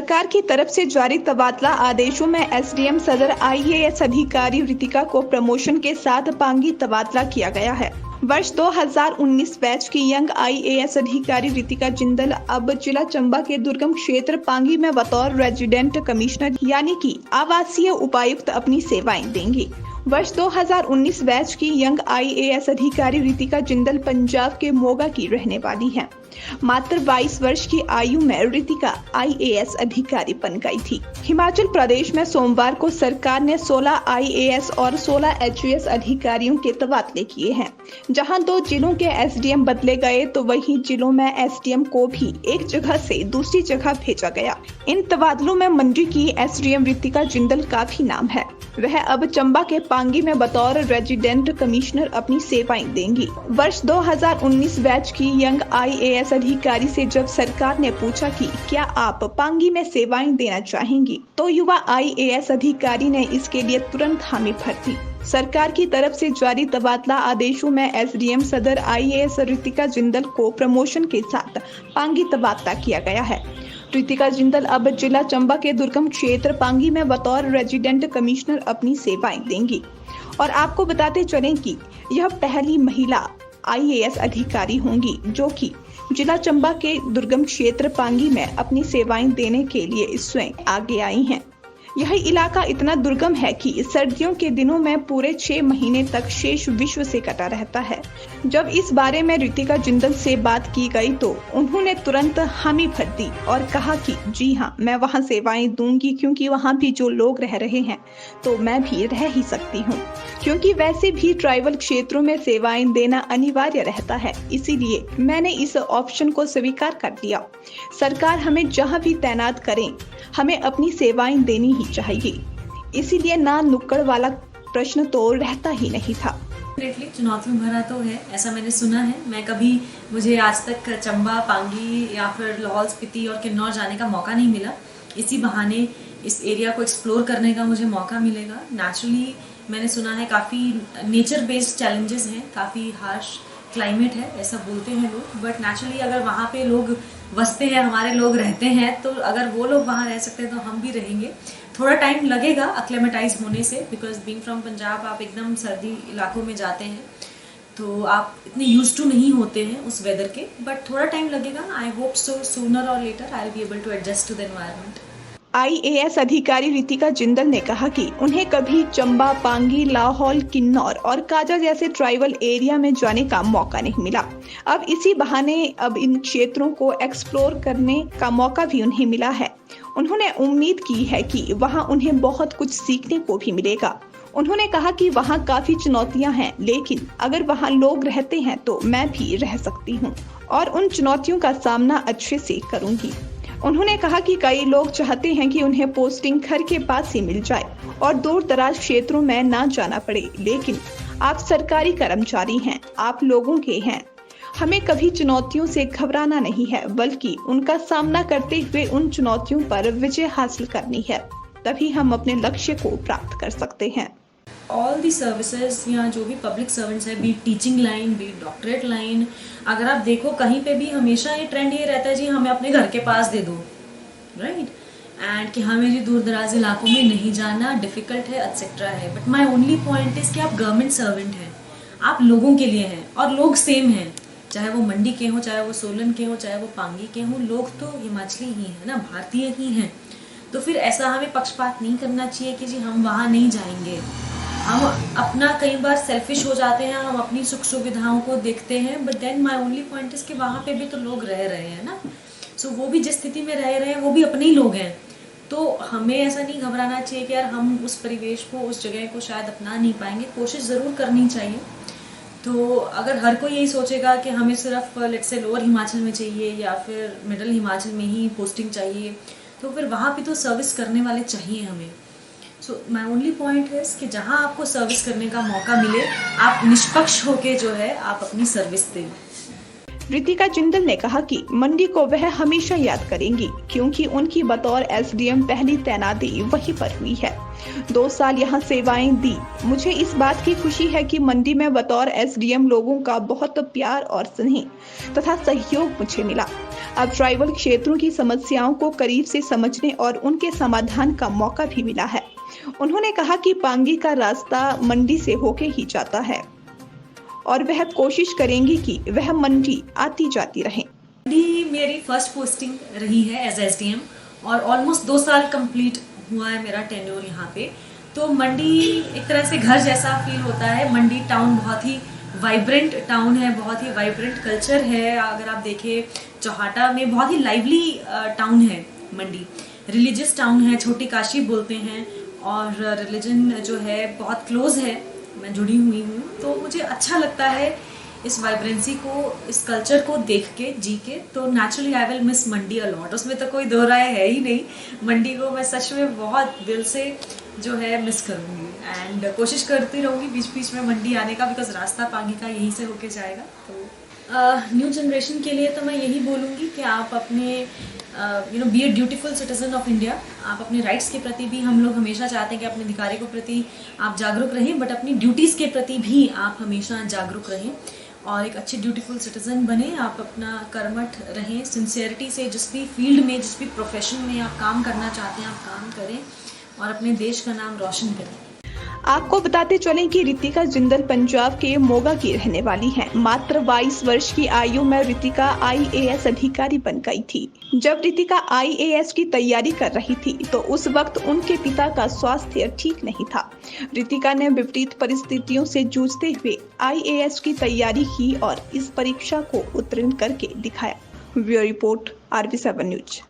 सरकार की तरफ से जारी तबादला आदेशों में एसडीएम सदर आईएएस अधिकारी रितिका को प्रमोशन के साथ पांगी तबादला किया गया है। वर्ष 2019 बैच की यंग आईएएस अधिकारी रितिका जिंदल अब जिला चंबा के दुर्गम क्षेत्र पांगी में बतौर रेजिडेंट कमिश्नर यानी कि आवासीय उपायुक्त अपनी सेवाएं देंगी। वर्ष 2019 बैच की यंग आईएएस अधिकारी रितिका जिंदल पंजाब के मोगा की रहने वाली हैं। मात्र 22 वर्ष की आयु में रितिका आईएएस अधिकारी बन गई थी। हिमाचल प्रदेश में सोमवार को सरकार ने 16 आईएएस और 16 एचयूएस अधिकारियों के तबादले किए हैं। जहां 2 जिलों के एसडीएम बदले गए तो वहीं जिलों में एसडीएम को भी एक जगह से दूसरी जगह भेजा गया। इन तबादलों में मंडी की एसडीएम रितिका जिंदल का भी नाम है। वह अब चंबा के पांगी में बतौर रेजिडेंट कमिश्नर अपनी सेवाएं देंगी। वर्ष 2019 बैच की यंग आईएएस अधिकारी से जब सरकार ने पूछा कि क्या आप पांगी में सेवाएं देना चाहेंगी, तो युवा आईएएस अधिकारी ने इसके लिए तुरंत हामी भर दी। सरकार की तरफ से जारी तबादला आदेशों में एसडीएम सदर आईएएस रितिका जिंदल को प्रमोशन के साथ पांगी तबादला किया गया है। रितिका जिंदल अब जिला चंबा के दुर्गम क्षेत्र पांगी में बतौर रेजिडेंट कमिश्नर अपनी सेवाएं देंगी। और आपको बताते चलें कि यह पहली महिला आईएएस अधिकारी होंगी जो कि जिला चंबा के दुर्गम क्षेत्र पांगी में अपनी सेवाएं देने के लिए स्वयं आगे आई हैं। यह इलाका इतना दुर्गम है कि सर्दियों के दिनों में पूरे 6 महीने तक शेष विश्व से कटा रहता है। जब इस बारे में रितिका जिंदल से बात की गई तो उन्होंने तुरंत हामी भर दी और कहा कि जी हाँ, मैं वहाँ सेवाएं दूंगी क्योंकि वहाँ भी जो लोग रह रहे हैं तो मैं भी रह ही सकती हूँ, क्योंकि वैसे भी ट्राइबल क्षेत्रों में सेवाएं देना अनिवार्य रहता है। इसीलिए मैंने इस ऑप्शन को स्वीकार कर लिया। सरकार हमें जहाँ भी तैनात करें, हमें अपनी सेवाएं देनी ही चाहिए। इसीलिए ना नुक्कड़ वाला प्रश्न तो रहता ही नहीं था। चुनौतियों भरा तो है, ऐसा मैंने सुना है। मुझे आज तक चंबा, पांगी या फिर लाहौल स्पीति और किन्नौर जाने का मौका नहीं मिला। इसी बहाने इस एरिया को एक्सप्लोर करने का मुझे मौका मिलेगा। नेचुरली मैंने सुना है काफ़ी नेचर बेस्ड चैलेंजेस हैं, काफ़ी हार्श क्लाइमेट है, ऐसा बोलते हैं लोग। बट नेचुरली अगर वहाँ पे लोग बसते हैं, हमारे लोग रहते हैं, तो अगर वो लोग वहाँ रह सकते हैं तो हम भी रहेंगे। थोड़ा टाइम लगेगा अक्लेमेटाइज होने से, बिकॉज बीइंग फ्रॉम पंजाब आप एकदम सर्दी इलाकों में जाते हैं तो आप इतने यूज टू नहीं होते हैं उस वेदर के। बट थोड़ा टाइम लगेगा। I hope so sooner or later I will be able to adjust to the environment. IAS अधिकारी रितिका जिंदल ने कहा कि उन्हें कभी चंबा, पांगी, लाहौल, किन्नौर और काजा जैसे ट्राइबल एरिया में जाने का मौका नहीं मिला। अब इसी बहाने अब इन क्षेत्रों को एक्सप्लोर करने का मौका भी उन्हें मिला है। उन्होंने उम्मीद की है कि वहां उन्हें बहुत कुछ सीखने को भी मिलेगा। उन्होंने कहा कि वहां काफी चुनौतियां हैं, लेकिन अगर वहां लोग रहते हैं तो मैं भी रह सकती हूं और उन चुनौतियों का सामना अच्छे से करूंगी। उन्होंने कहा कि कई लोग चाहते हैं कि उन्हें पोस्टिंग घर के पास ही मिल जाए और दूर दराज क्षेत्रों में ना जाना पड़े, लेकिन आप सरकारी कर्मचारी हैं, आप लोगों के हैं। हमें कभी चुनौतियों से घबराना नहीं है, बल्कि उनका सामना करते हुए उन चुनौतियों पर विजय हासिल करनी है, तभी हम अपने लक्ष्य को प्राप्त कर सकते हैं। ऑल दी सर्विसेज या जो भी पब्लिक सर्वेंट्स है, be teaching line, be doctorate line, अगर आप देखो कहीं पे भी हमेशा ये ट्रेंड ये रहता है जी हमें अपने घर के पास दे दो, राइट, एंड कि हमें जी दूर दराज इलाकों में नहीं जाना, डिफिकल्ट है, एटसेट्रा है। But my only point is कि आप गवर्नमेंट सर्वेंट हैं, आप लोगों के लिए हैं और लोग सेम हैं, चाहे वो मंडी के हों, चाहे वो सोलन के हों, चाहे वो पांगी के हों, लोग तो हिमाचली ही हैं ना, भारतीय ही हैं। तो फिर ऐसा हमें पक्षपात नहीं करना चाहिए कि जी हम वहाँ नहीं जाएंगे। हम अपना कई बार सेल्फिश हो जाते हैं, हम अपनी सुख सुविधाओं को देखते हैं, but then my only point is कि वहाँ पे भी तो लोग रह रहे हैं ना। सो वो भी जिस स्थिति में रह रहे हैं वो भी अपने ही लोग हैं। तो हमें ऐसा नहीं घबराना चाहिए कि यार हम उस परिवेश को, उस जगह को शायद अपना नहीं पाएंगे। कोशिश ज़रूर करनी चाहिए। तो अगर हर कोई यही सोचेगा कि हमें सिर्फ लेट्स से लोअर हिमाचल में चाहिए या फिर मिडिल हिमाचल में ही पोस्टिंग चाहिए, तो फिर वहाँ भी तो सर्विस करने वाले चाहिए हमें। सो माई ओनली पॉइंट है कि जहाँ आपको सर्विस करने का मौका मिले, आप निष्पक्ष होके जो है आप अपनी सर्विस दें। रितिका जिंदल ने कहा कि मंडी को वह हमेशा याद करेंगी, क्योंकि उनकी बतौर एसडीएम पहली तैनाती वहीं पर हुई है। 2 साल यहाँ सेवाएं दी। मुझे इस बात की खुशी है कि मंडी में बतौर एसडीएम लोगों का बहुत प्यार और स्नेह तथा सहयोग मुझे मिला। अब ट्राइबल क्षेत्रों की समस्याओं को करीब से समझने और उनके समाधान का मौका भी मिला है। उन्होंने कहा कि पांगी का रास्ता मंडी से होके ही जाता है और वह कोशिश करेंगी कि वह मंडी आती जाती रहे। मंडी मेरी फर्स्ट पोस्टिंग रही है एज एसडीएम और ऑलमोस्ट 2 साल कंप्लीट हुआ है मेरा टेन्योर यहाँ पे। तो मंडी एक तरह से घर जैसा फील होता है। मंडी टाउन बहुत ही वाइब्रेंट टाउन है, बहुत ही वाइब्रेंट कल्चर है। अगर आप देखें चौहाटा में बहुत ही लाइवली टाउन है मंडी। रिलीजियस टाउन है, छोटी काशी बोलते हैं और रिलीजन जो है बहुत क्लोज है, मैं जुड़ी हुई हूँ। तो मुझे अच्छा लगता है इस वाइब्रेंसी को, इस कल्चर को देख के, जी के। तो naturally I will miss Mandi a lot, उसमें तो कोई दो राय है ही नहीं। मंडी को मैं सच में बहुत दिल से जो है मिस करूँगी एंड कोशिश करती रहूँगी बीच बीच में मंडी आने का, बिकॉज रास्ता पांगी का यहीं से होके जाएगा। तो न्यू जनरेशन के लिए तो मैं यही बोलूँगी कि आप अपने be a dutiful citizen of India. आप अपने राइट्स के प्रति भी, हम लोग हमेशा चाहते हैं कि अपने अधिकारों के प्रति आप जागरूक रहें, बट अपनी ड्यूटीज़ के प्रति भी आप हमेशा जागरूक रहें और एक अच्छे ड्यूटीफुल सिटीजन बने। आप अपना कर्मठ रहें, सिंसियरिटी से जिस भी फील्ड में, जिस भी प्रोफेशन में आप काम करना चाहते हैं आप काम करें और अपने देश का नाम रोशन करें। आपको बताते चलें कि रितिका जिंदल पंजाब के मोगा की रहने वाली हैं। मात्र 22 वर्ष की आयु में रितिका IAS अधिकारी बन गई थी। जब रितिका IAS की तैयारी कर रही थी तो उस वक्त उनके पिता का स्वास्थ्य ठीक नहीं था। रितिका ने विपरीत परिस्थितियों से जूझते हुए IAS की तैयारी की और इस परीक्षा को उत्तीर्ण करके दिखाया। Bureau report RV7 news.